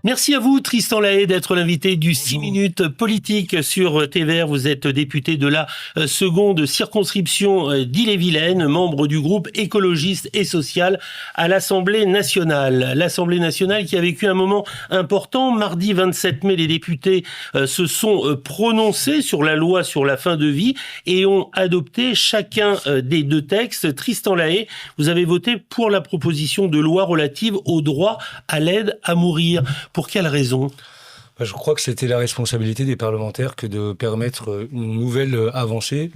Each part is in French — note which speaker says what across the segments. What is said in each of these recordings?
Speaker 1: Merci à vous, Tristan Lahaye, d'être l'invité du 6 minutes politique sur TVR. Vous êtes député de la seconde circonscription d'Ille-et-Vilaine, membre du groupe écologiste et social à l'Assemblée nationale. L'Assemblée nationale qui a vécu un moment important. Mardi 27 mai, les députés se sont prononcés sur la loi sur la fin de vie et ont adopté chacun des deux textes. Tristan Lahaye, vous avez voté pour la proposition de loi relative au droit à l'aide à mourir. Pour quelle raison ?
Speaker 2: Je crois que c'était la responsabilité des parlementaires que de permettre une nouvelle avancée,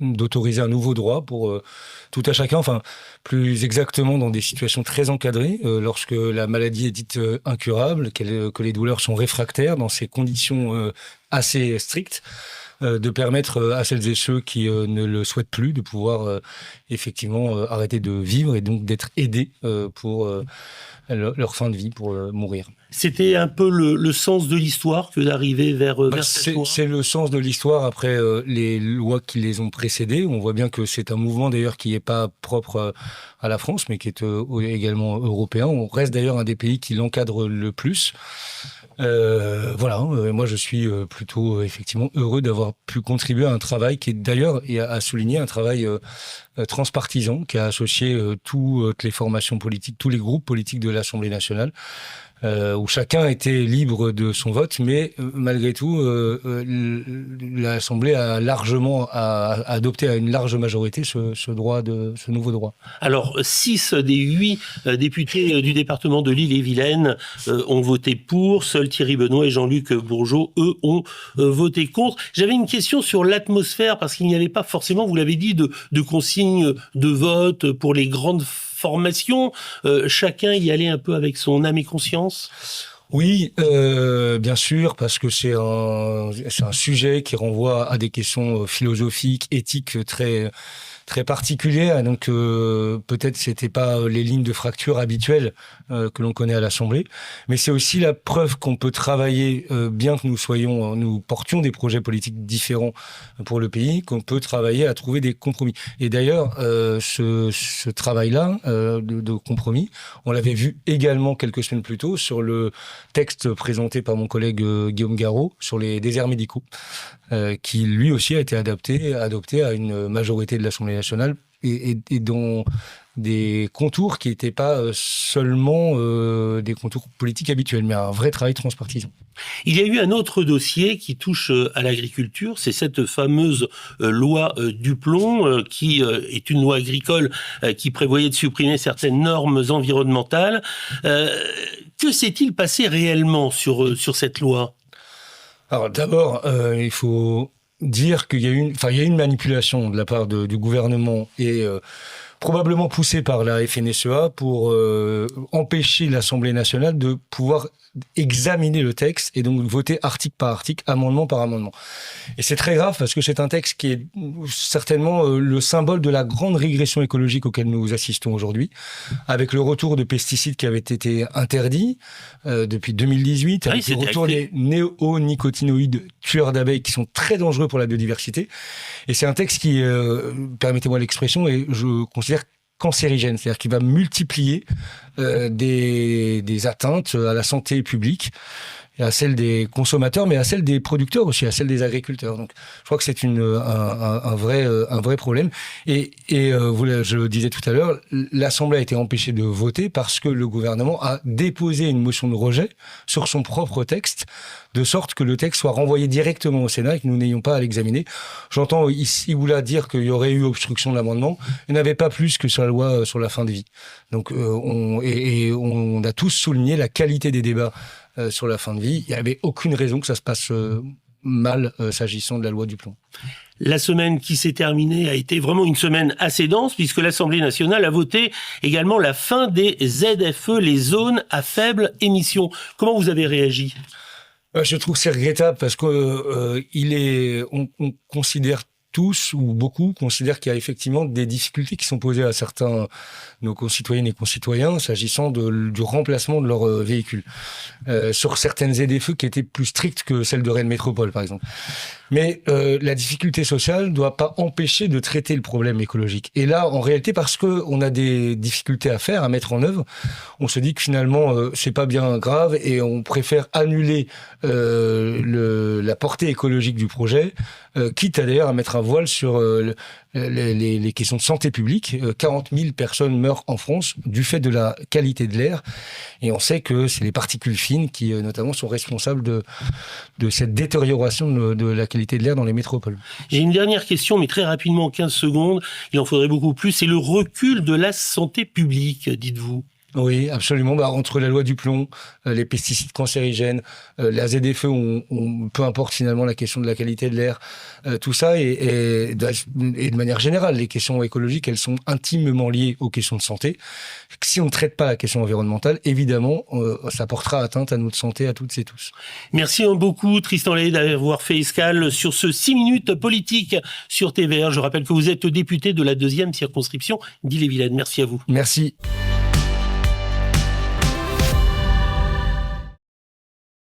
Speaker 2: d'autoriser un nouveau droit pour tout à chacun, enfin plus exactement dans des situations très encadrées, lorsque la maladie est dite incurable, que les douleurs sont réfractaires dans ces conditions assez strictes. De permettre à celles et ceux qui ne le souhaitent plus de pouvoir effectivement arrêter de vivre et donc d'être aidés pour leur fin de vie, pour mourir.
Speaker 1: C'était un peu le sens de l'histoire que d'arriver vers cette loi.
Speaker 2: C'est le sens de l'histoire après les lois qui les ont précédées. On voit bien que c'est un mouvement d'ailleurs qui n'est pas propre à la France, mais qui est également européen. On reste d'ailleurs un des pays qui l'encadre le plus. Moi je suis plutôt effectivement heureux d'avoir pu contribuer à un travail qui est d'ailleurs, et à souligner, un travail transpartisan qui a associé toutes les formations politiques, tous les groupes politiques de l'Assemblée nationale, où chacun était libre de son vote, mais malgré tout, l'Assemblée a adopté à une large majorité ce nouveau droit.
Speaker 1: Alors, 6 des 8 députés du département de l'Ille-et-Vilaine ont voté pour. Seuls Thierry Benoît et Jean-Luc Bourgeot, eux, ont voté contre. J'avais une question sur l'atmosphère, parce qu'il n'y avait pas forcément, vous l'avez dit, de consignes de vote pour les grandes formation, chacun y allait un peu avec son âme et conscience.
Speaker 2: Oui, bien sûr, parce que c'est un sujet qui renvoie à des questions philosophiques, éthiques très particulières. Donc peut-être c'était pas les lignes de fracture habituelles que l'on connaît à l'Assemblée, mais c'est aussi la preuve qu'on peut travailler, bien que nous portions des projets politiques différents pour le pays, qu'on peut travailler à trouver des compromis. Et d'ailleurs, ce travail-là de compromis, on l'avait vu également quelques semaines plus tôt sur le texte présenté par mon collègue Guillaume Garot sur les déserts médicaux, qui lui aussi a été adopté à une majorité de l'Assemblée nationale et dont des contours qui n'étaient pas seulement des contours politiques habituels, mais un vrai travail transpartisan.
Speaker 1: Il y a eu un autre dossier qui touche à l'agriculture, c'est cette fameuse loi Duplon, qui est une loi agricole qui prévoyait de supprimer certaines normes environnementales. Que s'est-il passé réellement sur cette loi ?
Speaker 2: Alors d'abord, il faut dire qu'il y a eu une manipulation de la part du gouvernement et probablement poussée par la FNSEA pour empêcher l'Assemblée nationale de pouvoir examiner le texte et donc voter article par article, amendement par amendement. Et c'est très grave parce que c'est un texte qui est certainement le symbole de la grande régression écologique auquel nous assistons aujourd'hui, avec le retour de pesticides qui avaient été interdits depuis 2018, avec le retour des néonicotinoïdes tueurs d'abeilles qui sont très dangereux pour la biodiversité. Et c'est un texte qui, permettez-moi l'expression, et je considère cancérigène, c'est-à-dire qu'il va multiplier des atteintes à la santé publique, et à celle des consommateurs, mais à celle des producteurs aussi, à celle des agriculteurs. Donc, je crois que c'est un vrai problème. Et je le disais tout à l'heure, l'Assemblée a été empêchée de voter parce que le gouvernement a déposé une motion de rejet sur son propre texte, de sorte que le texte soit renvoyé directement au Sénat et que nous n'ayons pas à l'examiner. J'entends ici ou là dire qu'il y aurait eu obstruction de l'amendement. Il n'y en avait pas plus que sur la loi sur la fin de vie. Donc, on a tous souligné la qualité des débats sur la fin de vie. Il n'y avait aucune raison que ça se passe mal s'agissant de la loi Duplon.
Speaker 1: La semaine qui s'est terminée a été vraiment une semaine assez dense puisque l'Assemblée nationale a voté également la fin des ZFE, les zones à faible émission. Comment vous avez réagi ?
Speaker 2: Je trouve que c'est regrettable parce que on considère tous ou beaucoup considèrent qu'il y a effectivement des difficultés qui sont posées à certains nos concitoyennes et concitoyens s'agissant du remplacement de leurs véhicules sur certaines ZFE qui étaient plus strictes que celles de Rennes Métropole par exemple. Mais la difficulté sociale ne doit pas empêcher de traiter le problème écologique. Et là, en réalité, parce qu'on a des difficultés à faire, à mettre en œuvre, on se dit que finalement, c'est pas bien grave et on préfère annuler la portée écologique du projet, quitte à d'ailleurs à mettre un voile sur les questions de santé publique. 40 000 personnes meurent en France du fait de la qualité de l'air. Et on sait que c'est les particules fines qui, notamment, sont responsables de cette détérioration de la qualité de l'air dans les métropoles.
Speaker 1: J'ai une dernière question, mais très rapidement, en 15 secondes. Il en faudrait beaucoup plus. C'est le recul de la santé publique, dites-vous.
Speaker 2: Oui, absolument. Entre la loi du plomb, les pesticides cancérigènes, la ZFE, peu importe finalement la question de la qualité de l'air, tout ça, et de manière générale, les questions écologiques, elles sont intimement liées aux questions de santé. Si on ne traite pas la question environnementale, évidemment, ça portera atteinte à notre santé, à toutes et tous.
Speaker 1: Merci beaucoup, Tristan Lay, d'avoir fait escale sur ce 6 minutes politique sur TVR. Je rappelle que vous êtes député de la 2e circonscription d'Ille-et-Vilaine. Merci à vous.
Speaker 2: Merci.